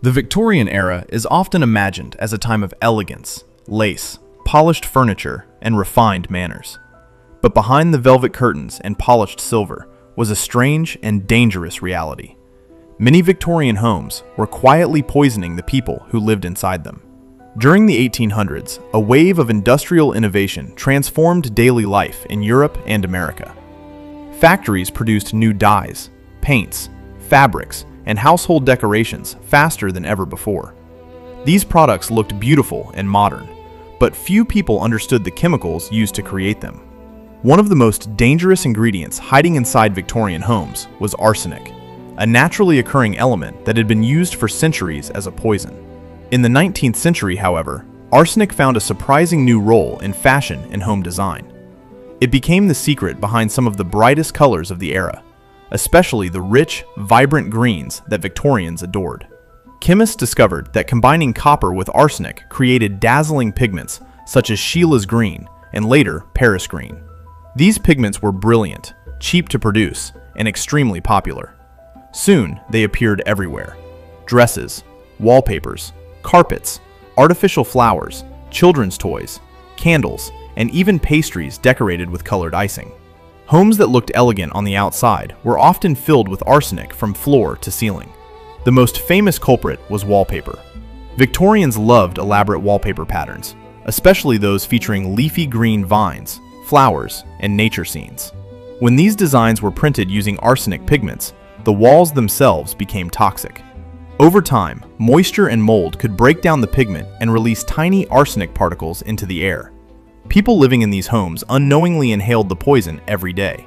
The Victorian era is often imagined as a time of elegance, lace, polished furniture, and refined manners. But behind the velvet curtains and polished silver was a strange and dangerous reality. Many Victorian homes were quietly poisoning the people who lived inside them. During the 1800s, a wave of industrial innovation transformed daily life in Europe and America. Factories produced new dyes, paints, fabrics, and household decorations faster than ever before. These products looked beautiful and modern, but few people understood the chemicals used to create them. One of the most dangerous ingredients hiding inside Victorian homes was arsenic, a naturally occurring element that had been used for centuries as a poison. In the 19th century, however, arsenic found a surprising new role in fashion and home design. It became the secret behind some of the brightest colors of the era, especially the rich, vibrant greens that Victorians adored. Chemists discovered that combining copper with arsenic created dazzling pigments such as Scheele's green and later Paris green. These pigments were brilliant, cheap to produce, and extremely popular. Soon, they appeared everywhere: dresses, wallpapers, carpets, artificial flowers, children's toys, candles, and even pastries decorated with colored icing. Homes that looked elegant on the outside were often filled with arsenic from floor to ceiling. The most famous culprit was wallpaper. Victorians loved elaborate wallpaper patterns, especially those featuring leafy green vines, flowers, and nature scenes. When these designs were printed using arsenic pigments, the walls themselves became toxic. Over time, moisture and mold could break down the pigment and release tiny arsenic particles into the air. People living in these homes unknowingly inhaled the poison every day.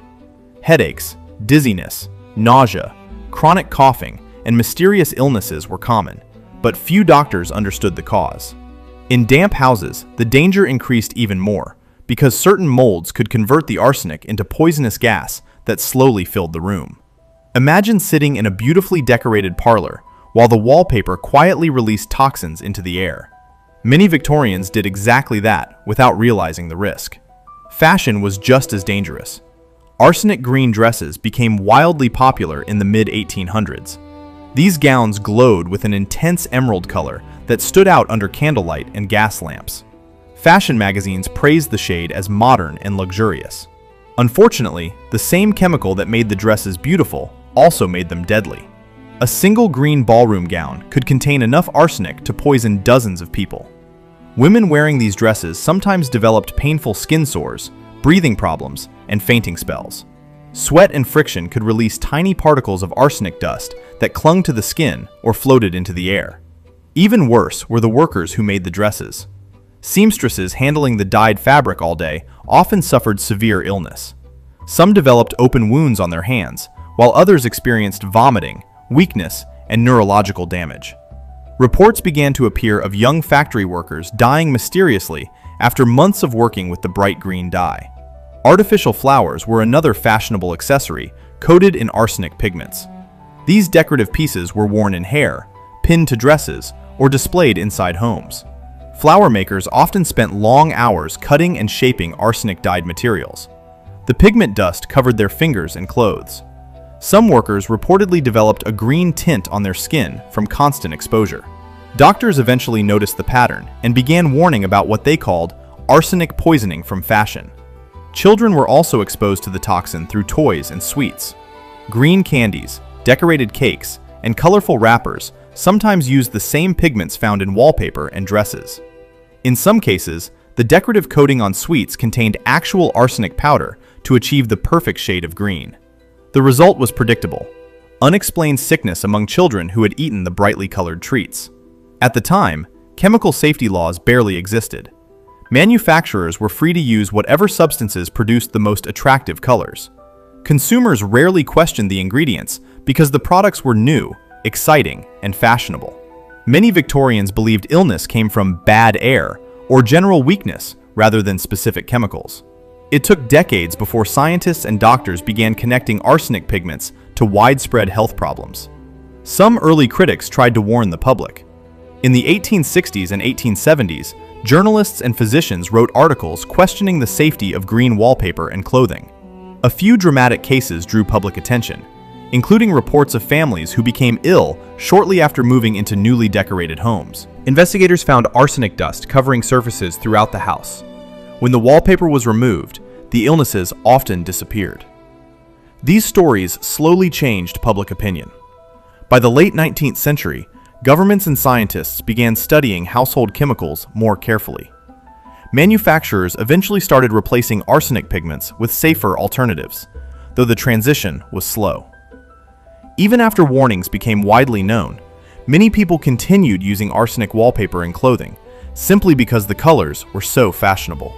Headaches, dizziness, nausea, chronic coughing, and mysterious illnesses were common, but few doctors understood the cause. In damp houses, the danger increased even more, because certain molds could convert the arsenic into poisonous gas that slowly filled the room. Imagine sitting in a beautifully decorated parlor while the wallpaper quietly released toxins into the air. Many Victorians did exactly that without realizing the risk. Fashion was just as dangerous. Arsenic green dresses became wildly popular in the mid-1800s. These gowns glowed with an intense emerald color that stood out under candlelight and gas lamps. Fashion magazines praised the shade as modern and luxurious. Unfortunately, the same chemical that made the dresses beautiful also made them deadly. A single green ballroom gown could contain enough arsenic to poison dozens of people. Women wearing these dresses sometimes developed painful skin sores, breathing problems, and fainting spells. Sweat and friction could release tiny particles of arsenic dust that clung to the skin or floated into the air. Even worse were the workers who made the dresses. Seamstresses handling the dyed fabric all day often suffered severe illness. Some developed open wounds on their hands, while others experienced vomiting, weakness, and neurological damage. Reports began to appear of young factory workers dying mysteriously after months of working with the bright green dye. Artificial flowers were another fashionable accessory coated in arsenic pigments. These decorative pieces were worn in hair, pinned to dresses, or displayed inside homes. Flower makers often spent long hours cutting and shaping arsenic-dyed materials. The pigment dust covered their fingers and clothes. Some workers reportedly developed a green tint on their skin from constant exposure. Doctors eventually noticed the pattern and began warning about what they called arsenic poisoning from fashion. Children were also exposed to the toxin through toys and sweets. Green candies, decorated cakes, and colorful wrappers sometimes used the same pigments found in wallpaper and dresses. In some cases, the decorative coating on sweets contained actual arsenic powder to achieve the perfect shade of green. The result was predictable: unexplained sickness among children who had eaten the brightly colored treats. At the time, chemical safety laws barely existed. Manufacturers were free to use whatever substances produced the most attractive colors. Consumers rarely questioned the ingredients because the products were new, exciting, and fashionable. Many Victorians believed illness came from bad air or general weakness rather than specific chemicals. It took decades before scientists and doctors began connecting arsenic pigments to widespread health problems. Some early critics tried to warn the public. In the 1860s and 1870s, journalists and physicians wrote articles questioning the safety of green wallpaper and clothing. A few dramatic cases drew public attention, including reports of families who became ill shortly after moving into newly decorated homes. Investigators found arsenic dust covering surfaces throughout the house. When the wallpaper was removed, the illnesses often disappeared. These stories slowly changed public opinion. By the late 19th century, governments and scientists began studying household chemicals more carefully. Manufacturers eventually started replacing arsenic pigments with safer alternatives, though the transition was slow. Even after warnings became widely known, many people continued using arsenic wallpaper in clothing, simply because the colors were so fashionable.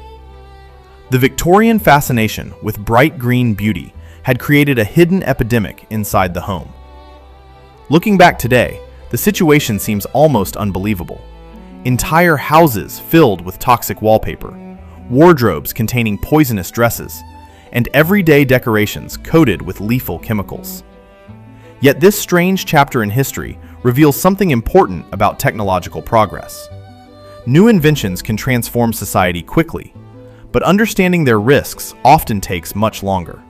The Victorian fascination with bright green beauty had created a hidden epidemic inside the home. Looking back today, the situation seems almost unbelievable. Entire houses filled with toxic wallpaper, wardrobes containing poisonous dresses, and everyday decorations coated with lethal chemicals. Yet this strange chapter in history reveals something important about technological progress. New inventions can transform society quickly, but understanding their risks often takes much longer.